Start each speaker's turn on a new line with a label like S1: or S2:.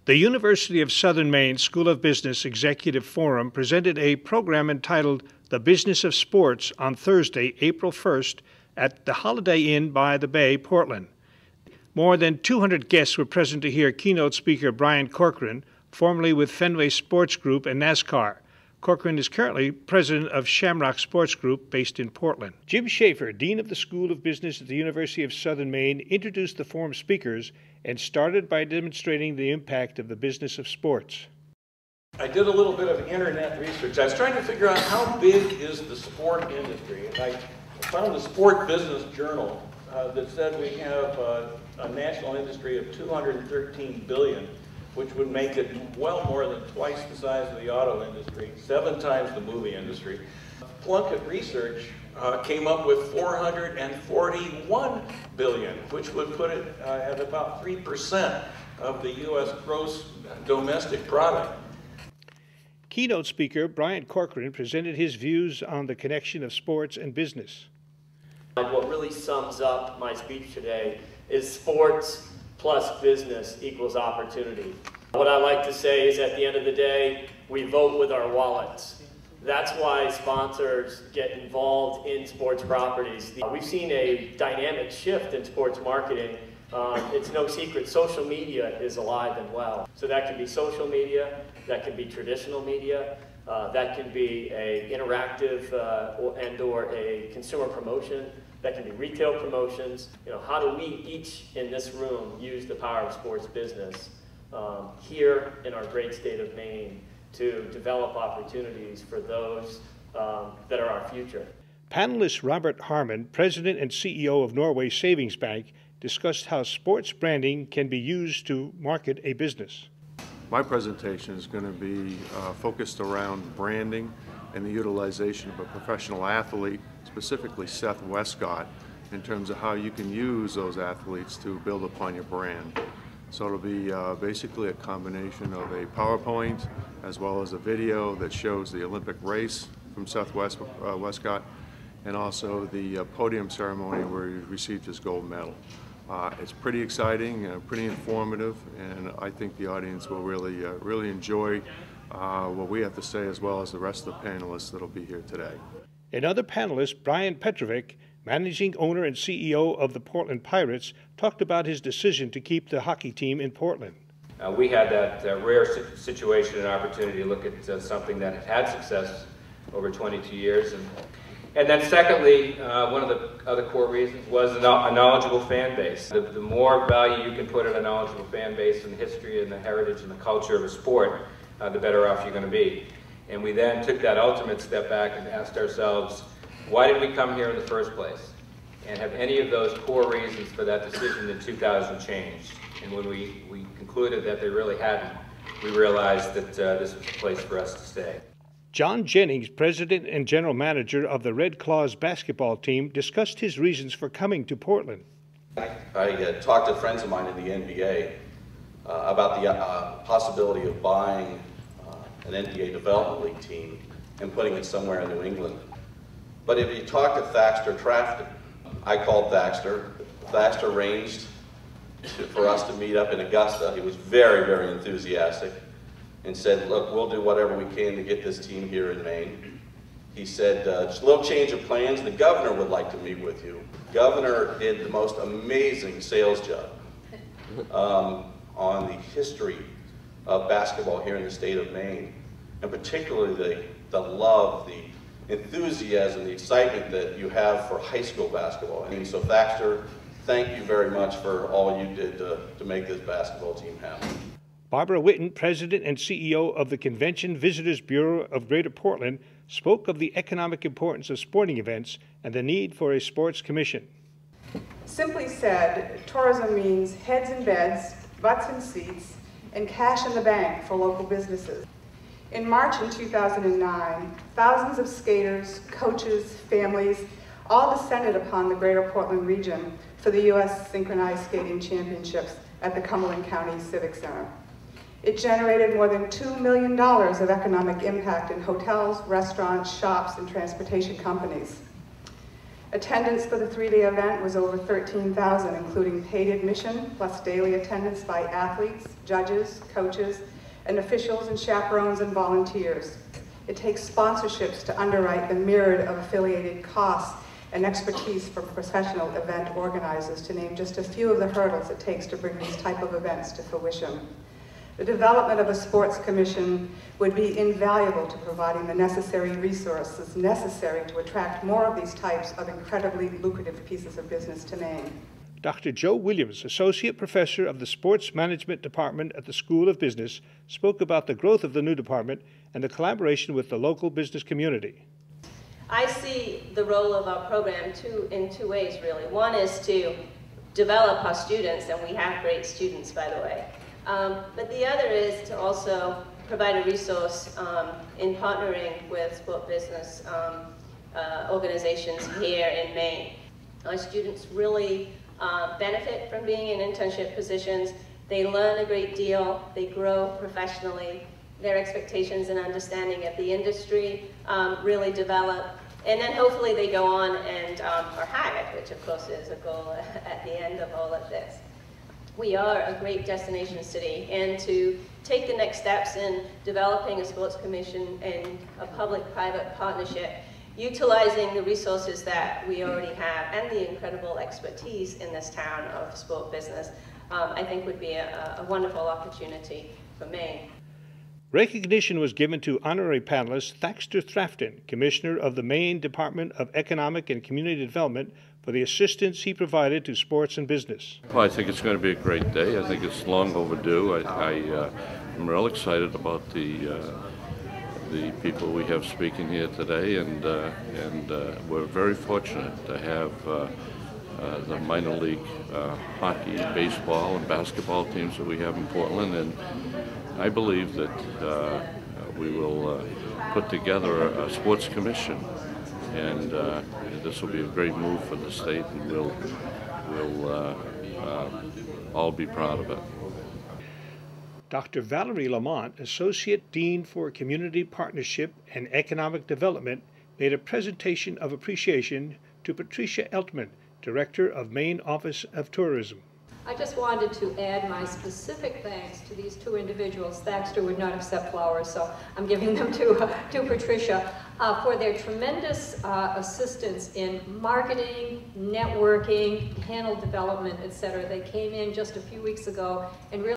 S1: The University of Southern Maine School of Business Executive Forum presented a program entitled The Business of Sports on Thursday, April 1st at the Holiday Inn by the Bay, Portland. More than 200 guests were present to hear keynote speaker Brian Corcoran, formerly with Fenway Sports Group and NASCAR. Corcoran is currently president of Shamrock Sports Group based in Portland. Jim Schaefer, Dean of the School of Business at the University of Southern Maine, introduced the forum speakers and started by demonstrating the impact of the business of sports.
S2: I did a little bit of internet research. I was trying to figure out how big is the sport industry, and I found a Sport Business Journal that said we have a national industry of $213 billion, which would make it well more than twice the size of the auto industry, 7 times the movie industry. Plunkett Research came up with $441 billion, which would put it at about 3% of the U.S. gross domestic product.
S1: Keynote speaker Brian Corcoran presented his views on the connection of sports and business.
S3: What really sums up my speech today is sports plus business equals opportunity. What I like to say is at the end of the day, we vote with our wallets. That's why sponsors get involved in sports properties. We've seen a dynamic shift in sports marketing. It's no secret, social media is alive and well. So that can be social media, that can be traditional media, that can be an interactive and or a consumer promotion, that can be retail promotions. How do we each in this room use the power of sports business here in our great state of Maine to develop opportunities for those that are our future.
S1: Panelist Robert Harmon, President and CEO of Norway Savings Bank, discussed how sports branding can be used to market a business.
S4: My presentation is going to be focused around branding and the utilization of a professional athlete, specifically Seth Westcott, in terms of how you can use those athletes to build upon your brand. So it'll be basically a combination of a PowerPoint as well as a video that shows the Olympic race from Seth Westcott and also the podium ceremony where he received his gold medal. It's pretty exciting, pretty informative, and I think the audience will really enjoy what we have to say as well as the rest of the panelists that will be here today.
S1: Another panelist, Brian Petrovic, managing owner and CEO of the Portland Pirates, talked about his decision to keep the hockey team in Portland.
S5: We had that rare situation and opportunity to look at something that had success over 22 years. And then secondly, one of the other core reasons was a knowledgeable fan base. The more value you can put in a knowledgeable fan base and the history and the heritage and the culture of a sport, the better off you're going to be. And we then took that ultimate step back and asked ourselves, why did we come here in the first place? And have any of those core reasons for that decision in 2000 changed? And when we concluded that they really hadn't, we realized that this was the place for us to stay.
S1: John Jennings, president and general manager of the Red Claws basketball team, discussed his reasons for coming to Portland.
S6: I talked to friends of mine in the NBA about the possibility of buying an NBA Development League team and putting it somewhere in New England. But if you talk to Thaxter Trafton, I called Thaxter. Thaxter arranged for us to meet up in Augusta. He was very, very enthusiastic and said, look, we'll do whatever we can to get this team here in Maine. He said, just a little change of plans. The governor would like to meet with you. The governor did the most amazing sales job on the history of basketball here in the state of Maine, and particularly the love, the enthusiasm, the excitement that you have for high school basketball. And so Thaxter, thank you very much for all you did to make this basketball team happen.
S1: Barbara Witten, president and CEO of the Convention Visitors Bureau of Greater Portland, spoke of the economic importance of sporting events and the need for a sports commission.
S7: Simply said, tourism means heads in beds, butts in seats, and cash in the bank for local businesses. In March in 2009, thousands of skaters, coaches, families all descended upon the Greater Portland region for the U.S. Synchronized Skating Championships at the Cumberland County Civic Center. It generated more than $2 million of economic impact in hotels, restaurants, shops, and transportation companies. Attendance for the three-day event was over 13,000, including paid admission, plus daily attendance by athletes, judges, coaches, and officials and chaperones and volunteers. It takes sponsorships to underwrite the myriad of affiliated costs and expertise for professional event organizers, to name just a few of the hurdles it takes to bring these type of events to fruition. The development of a sports commission would be invaluable to providing the necessary resources necessary to attract more of these types of incredibly lucrative pieces of business to Maine.
S1: Dr. Joe Williams, Associate Professor of the Sports Management Department at the School of Business, spoke about the growth of the new department and the collaboration with the local business community.
S8: I see the role of our program in two ways, really. One is to develop our students, and we have great students, by the way. But the other is to also provide a resource in partnering with sport business organizations here in Maine. Our students really benefit from being in internship positions. They learn a great deal, they grow professionally, their expectations and understanding of the industry really develop, and then hopefully they go on and are hired, which of course is a goal at the end of all of this. We are a great destination city, and to take the next steps in developing a sports commission and a public-private partnership, utilizing the resources that we already have and the incredible expertise in this town of sport business, I think would be a wonderful opportunity for Maine.
S1: Recognition was given to honorary panelist Thaxter Thrafton, Commissioner of the Maine Department of Economic and Community Development, for the assistance he provided to sports and business.
S9: Well, I think it's going to be a great day. I think it's long overdue. I'm real excited about the people we have speaking here today, and we're very fortunate to have the minor league hockey, baseball, and basketball teams that we have in Portland, and I believe that we will put together a sports commission, and this will be a great move for the state, and we'll all be proud of it.
S1: Dr. Valerie Lamont, Associate Dean for Community Partnership and Economic Development, made a presentation of appreciation to Patricia Eltman, Director of Maine Office of Tourism.
S10: I just wanted to add my specific thanks to these two individuals. Thaxter would not accept flowers, so I'm giving them to Patricia for their tremendous assistance in marketing, networking, panel development, etc. They came in just a few weeks ago and really